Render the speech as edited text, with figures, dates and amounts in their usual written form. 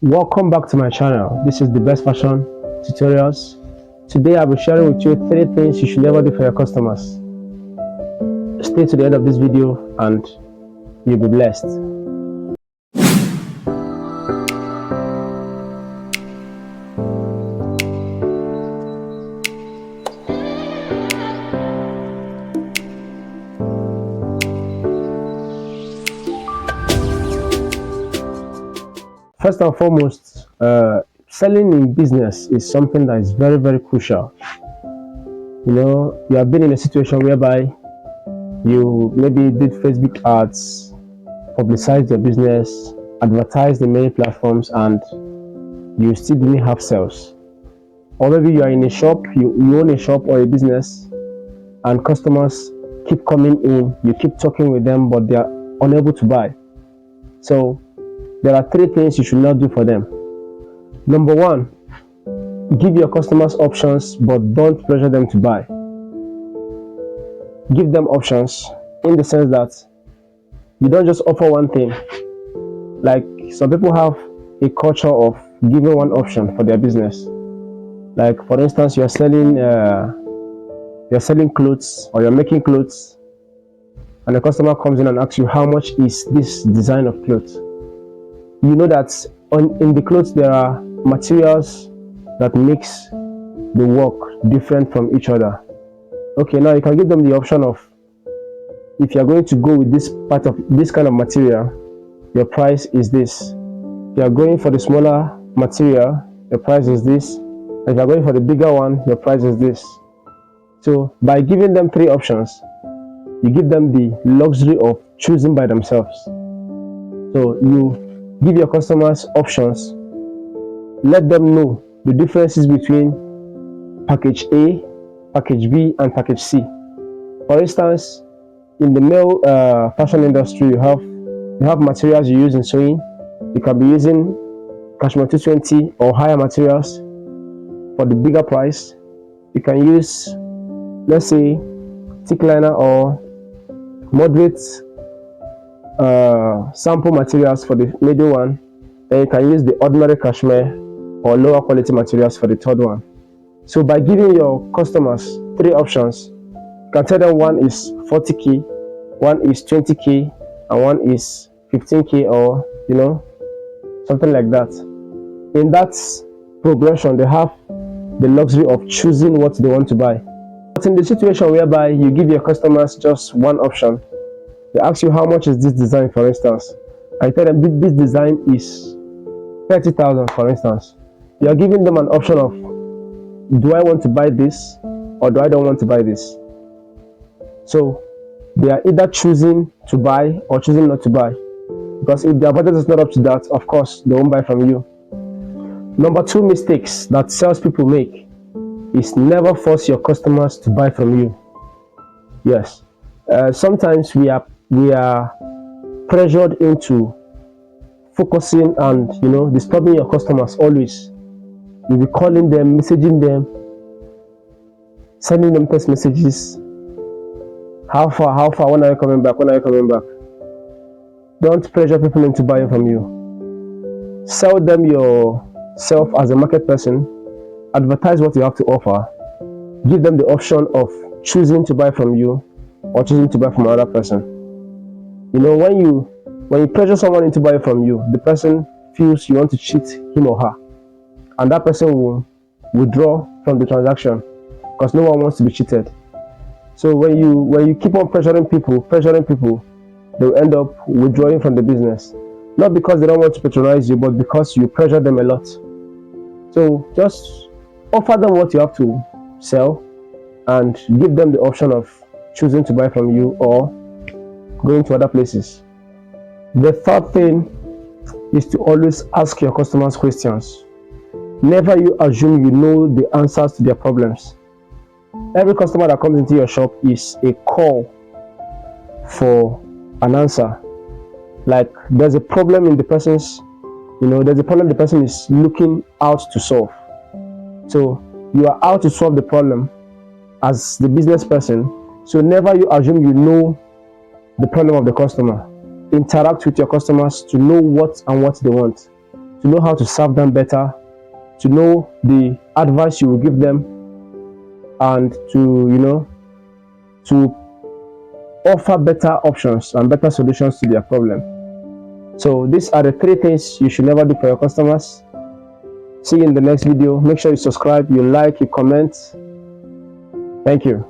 Welcome back to my channel. This is the best fashion tutorials. Today I'll be sharing with you 3 things you should never do for your customers. Stay to the end of this video and you'll be blessed. First and foremost, selling in business is something that is very, very crucial. You have been in a situation whereby you maybe did Facebook ads, publicized your business, advertised in many platforms, and you still didn't have sales. Or maybe you are in a shop, you own a shop or a business, and customers keep coming in, you keep talking with them, but they are unable to buy. So there are 3 things you should not do for them. Number 1, give your customers options, but don't pressure them to buy. Give them options in the sense that you don't just offer one thing. Like some people have a culture of giving one option for their business. Like for instance, you're selling clothes, or you're making clothes, and the customer comes in and asks you, how much is this design of clothes? You know that in the clothes there are materials that makes the work different from each other. Okay, now you can give them the option of, if you're going to go with this part of this kind of material, your price is this. If you're going for the smaller material, your price is this. If you're going for the bigger one, your price is this. So by giving them 3 options, you give them the luxury of choosing by themselves. So you give your customers options. Let them know the differences between package A, package B, and package C. For instance, in the male fashion industry, you have materials you use in sewing. You can be using Cashmere 220 or higher materials for the bigger price. You can use, let's say, thick liner or moderate sample materials for the middle one. Then you can use the ordinary cashmere or lower quality materials for the third one. So by giving your customers 3 options, you can tell them one is 40k, one is 20k, and one is 15k, or something like that. In that progression, they have the luxury of choosing what they want to buy. But in the situation whereby you give your customers just one option, they ask you, how much is this design, for instance. I tell them this design is 30,000, for instance. You are giving them an option of, do I want to buy this or do I don't want to buy this? So they are either choosing to buy or choosing not to buy. Because if their budget is not up to that, of course they won't buy from you. Number 2 mistakes that salespeople make is never force your customers to buy from you. Yes, sometimes we are pressured into focusing and disturbing your customers always. You'll be calling them, messaging them, sending them text messages. How far, when are you coming back, Don't pressure people into buying from you. Sell them yourself as a market person. Advertise what you have to offer. Give them the option of choosing to buy from you or choosing to buy from another person. When you pressure someone into buying from you, the person feels you want to cheat him or her, and that person will withdraw from the transaction because no one wants to be cheated. So when you keep on pressuring people, they'll end up withdrawing from the business. Not because they don't want to patronize you, but because you pressure them a lot. So just offer them what you have to sell and give them the option of choosing to buy from you or going to other places. The third thing is to always ask your customers questions. Never you assume you know the answers to their problems. Every customer that comes into your shop is a call for an answer. Like there's a problem in the person's, there's a problem the person is looking out to solve. So you are out to solve the problem as the business person. So never you assume you know the problem of the customer. Interact with your customers to know what they want. to know how to serve them better, to know the advice you will give them, and to offer better options and better solutions to their problem. So these are the 3 things you should never do for your customers. See you in the next video. Make sure you subscribe, you like, you comment. Thank you.